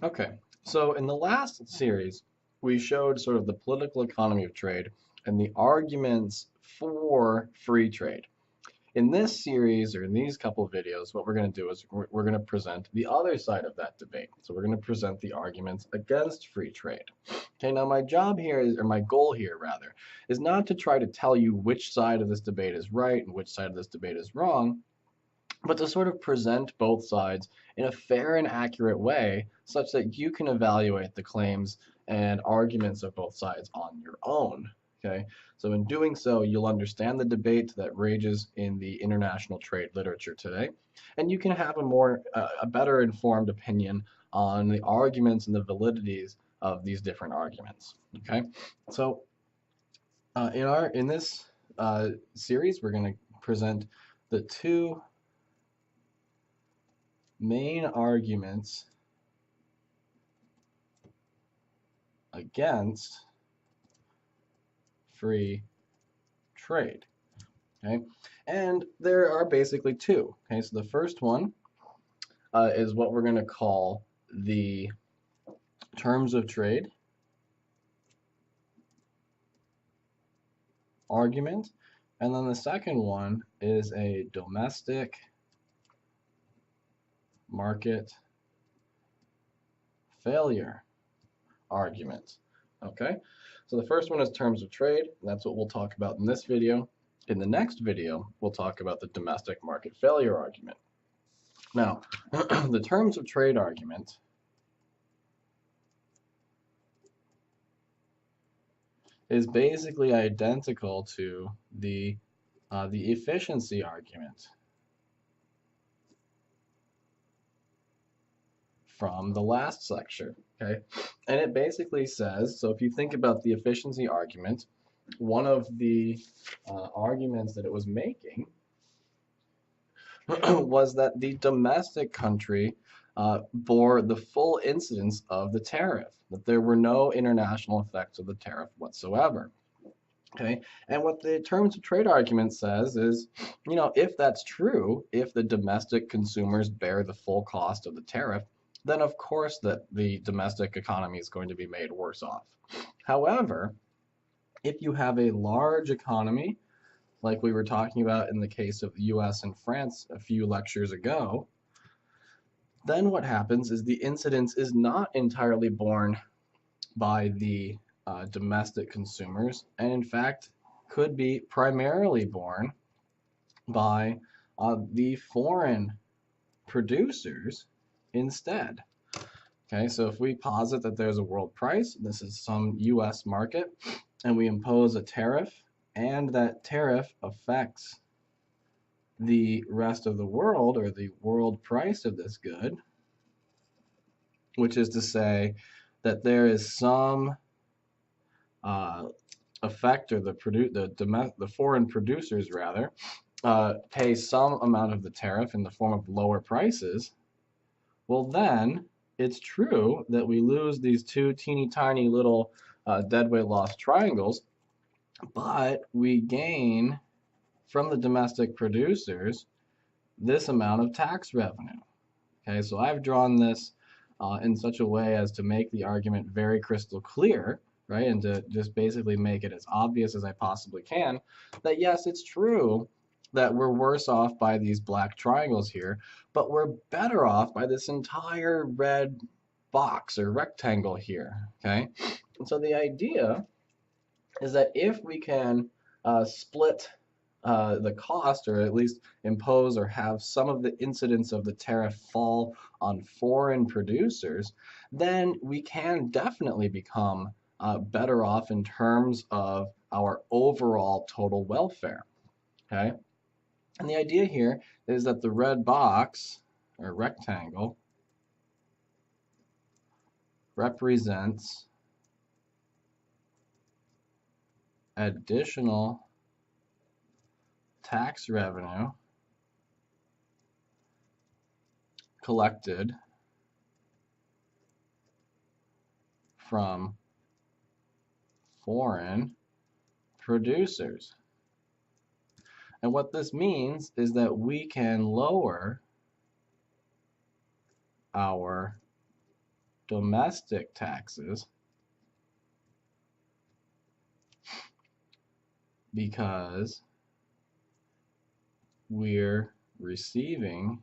Okay, so in the last series, we showed sort of the political economy of trade and the arguments for free trade. In this series, or in these couple of videos, what we're going to do is we're going to present the other side of that debate. So we're going to present the arguments against free trade. Okay, now my job here is, or my goal here rather, is not to try to tell you which side of this debate is right and which side of this debate is wrong, but to sort of present both sides in a fair and accurate way such that you can evaluate the claims and arguments of both sides on your own. Okay, so in doing so, you'll understand the debate that rages in the international trade literature today, and you can have a better informed opinion on the arguments and the validities of these different arguments. Okay, so in this series, we're going to present the two main arguments against free trade. Okay, and there are basically two. Okay, so the first one is what we're going to call the terms of trade argument, and then the second one is a domestic market failure argument. Okay, so the first one is terms of trade. That's what we'll talk about in this video. In the next video, we'll talk about the domestic market failure argument. Now, the terms of trade argument is basically identical to the efficiency argument from the last lecture. Okay, and it basically says, so if you think about the efficiency argument, one of the arguments that it was making was that the domestic country bore the full incidence of the tariff, that there were no international effects of the tariff whatsoever. Okay, and what the terms of trade argument says is, if that's true, if the domestic consumers bear the full cost of the tariff, then of course that the domestic economy is going to be made worse off. However, if you have a large economy, like we were talking about in the case of the US and France a few lectures ago, then what happens is the incidence is not entirely borne by the domestic consumers, and in fact could be primarily borne by the foreign producers instead. Okay, so if we posit that there's a world price, this is some US market, and we impose a tariff, and that tariff affects the rest of the world, or the world price of this good, which is to say that there is some effect, or the foreign producers rather pay some amount of the tariff in the form of lower prices, well then it's true that we lose these two teeny tiny little deadweight loss triangles, but we gain from the domestic producers this amount of tax revenue. Okay, so I've drawn this in such a way as to make the argument very crystal clear, right, and to just basically make it as obvious as I possibly can, that yes, it's true that we're worse off by these black triangles here, but we're better off by this entire red box or rectangle here, okay? And so the idea is that if we can split the cost, or at least impose or have some of the incidence of the tariff fall on foreign producers, then we can definitely become better off in terms of our overall total welfare. Okay? And the idea here is that the red box or rectangle represents additional tax revenue collected from foreign producers. And what this means is that we can lower our domestic taxes because we're receiving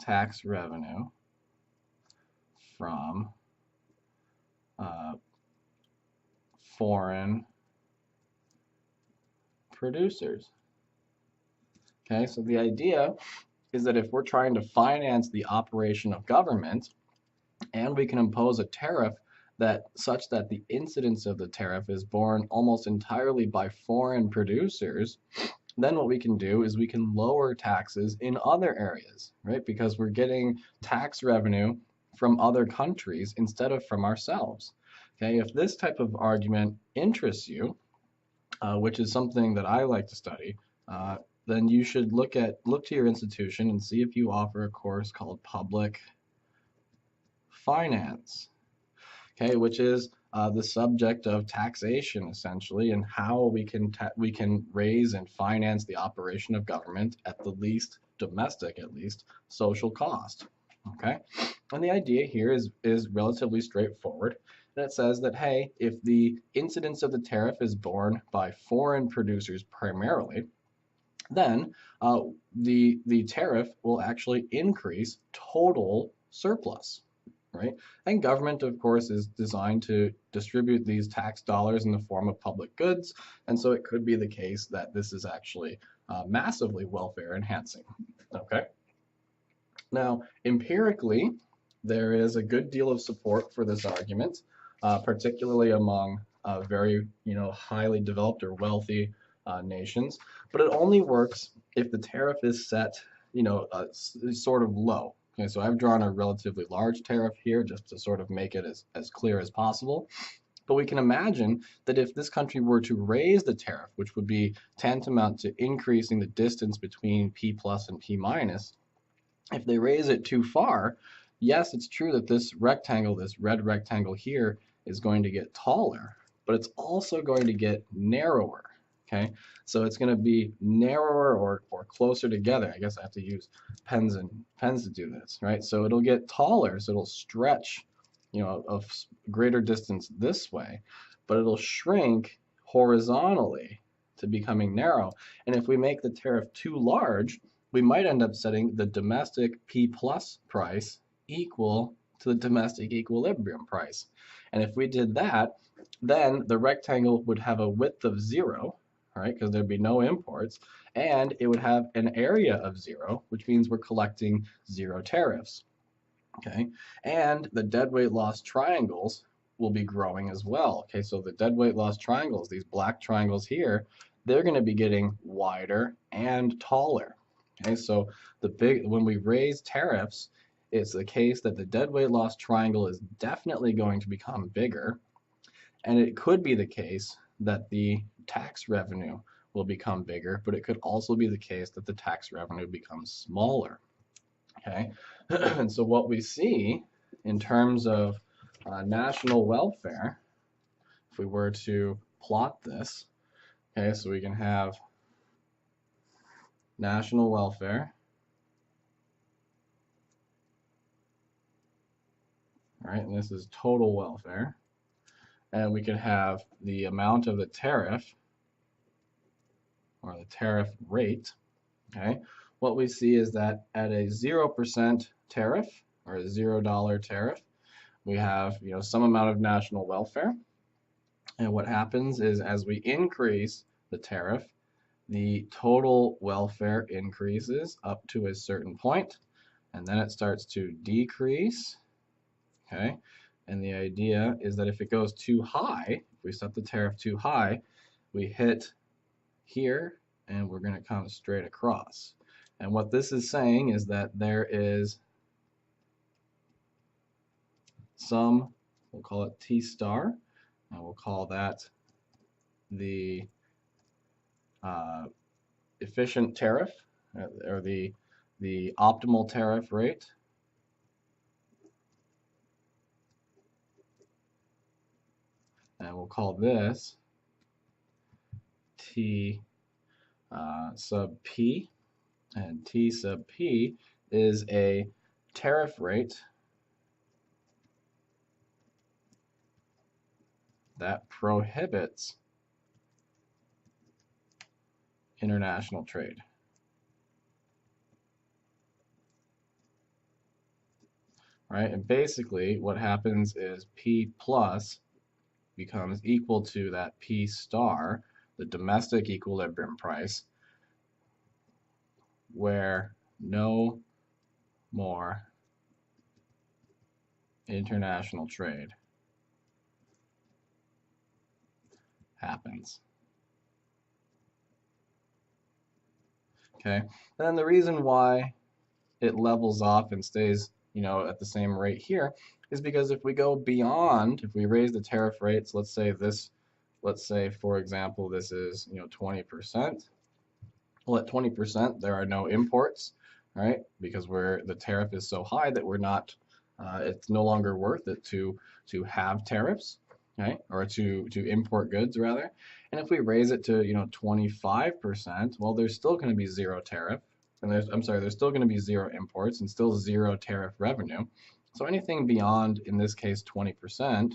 tax revenue from foreign producers. Okay, so the idea is that if we're trying to finance the operation of government and we can impose a tariff that such that the incidence of the tariff is borne almost entirely by foreign producers, then what we can do is we can lower taxes in other areas, right? Because we're getting tax revenue from other countries instead of from ourselves. Okay, if this type of argument interests you, which is something that I like to study, then you should look to your institution and see if you offer a course called Public Finance, okay, which is the subject of taxation essentially, and how we can raise and finance the operation of government at the least domestic, at least social cost. Okay, and the idea here is relatively straightforward. And it says that hey, if the incidence of the tariff is borne by foreign producers primarily, then the tariff will actually increase total surplus, right? And government, of course, is designed to distribute these tax dollars in the form of public goods, and so it could be the case that this is actually massively welfare enhancing. Okay. Now, empirically, there is a good deal of support for this argument, particularly among very, highly developed or wealthy nations. But it only works if the tariff is set, sort of low. Okay, so I've drawn a relatively large tariff here just to sort of make it as clear as possible. But we can imagine that if this country were to raise the tariff, which would be tantamount to increasing the distance between P plus and P minus, if they raise it too far, yes, it's true that this rectangle, this red rectangle here, is going to get taller, but it's also going to get narrower. Okay, so it's going to be narrower or closer together. I guess I have to use pens to do this, right? So it'll get taller, so it'll stretch, a greater distance this way, but it'll shrink horizontally to becoming narrow. And if we make the tariff too large, we might end up setting the domestic P plus price equal to the domestic equilibrium price. And if we did that, then the rectangle would have a width of 0, right, because there'd be no imports, and it would have an area of 0, which means we're collecting 0 tariffs. Okay, and the deadweight loss triangles will be growing as well. Okay, so the deadweight loss triangles, these black triangles here, they're going to be getting wider and taller. Okay, so when we raise tariffs, it's the case that the deadweight loss triangle is definitely going to become bigger, and it could be the case that the tax revenue will become bigger, but it could also be the case that the tax revenue becomes smaller. Okay, and so what we see in terms of national welfare, if we were to plot this, okay, so we can have national welfare, right, and this is total welfare, and we can have the amount of the tariff, or the tariff rate, okay. What we see is that at a 0% tariff, or a $0 tariff, we have, some amount of national welfare. And what happens is as we increase the tariff, the total welfare increases up to a certain point, and then it starts to decrease, okay? And the idea is that if it goes too high, if we set the tariff too high, we hit here, and we're going to come straight across. And what this is saying is that there is some, we'll call it T star, and we'll call that the efficient tariff, or the optimal tariff rate. And we'll call this T sub P, and T sub P is a tariff rate that prohibits international trade. Right? And basically what happens is P plus becomes equal to that P star, the domestic equilibrium price, where no more international trade happens. Okay, and then the reason why it levels off and stays, at the same rate here is because if we go beyond, if we raise the tariff rates, let's say for example, this is, 20%. Well, at 20%, there are no imports, right? Because the tariff is so high that we're not, it's no longer worth it to have tariffs, right? Or to import goods rather. And if we raise it to 25%, well, there's still going to be zero tariff, and there's still going to be zero imports and still zero tariff revenue. So anything beyond, in this case, 20%,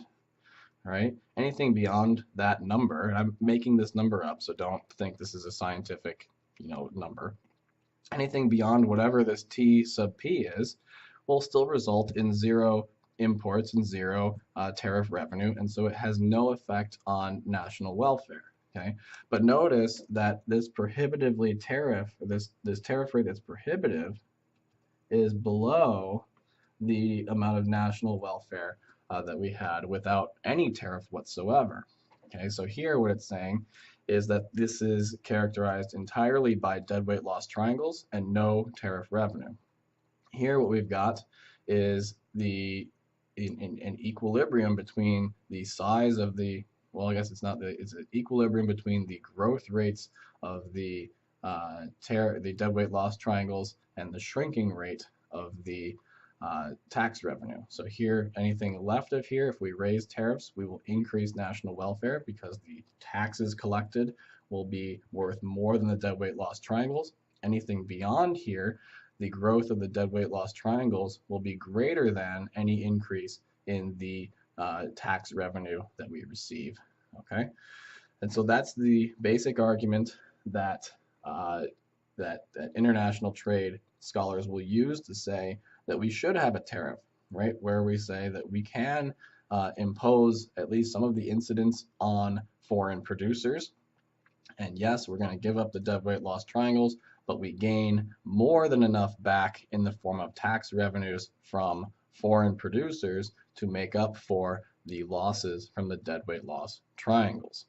right? Anything beyond that number, and I'm making this number up, so don't think this is a scientific, number. Anything beyond whatever this T sub P is will still result in zero imports and zero tariff revenue, and so it has no effect on national welfare. Okay, but notice that this prohibitively tariff, this tariff rate that's prohibitive, is below the amount of national welfare that we had without any tariff whatsoever. Okay, so here what it's saying is that this is characterized entirely by deadweight loss triangles and no tariff revenue. Here what we've got is an equilibrium between the size of the, well, I guess it's not, it's an equilibrium between the growth rates of the deadweight loss triangles and the shrinking rate of the tax revenue. So here, anything left of here, if we raise tariffs, we will increase national welfare because the taxes collected will be worth more than the deadweight loss triangles. Anything beyond here, the growth of the deadweight loss triangles will be greater than any increase in the tax revenue that we receive. Okay, and so that's the basic argument that that international trade scholars will use to say that we should have a tariff, right? Where we say that we can impose at least some of the incidents on foreign producers. And yes, we're going to give up the deadweight loss triangles, but we gain more than enough back in the form of tax revenues from foreign producers to make up for the losses from the deadweight loss triangles.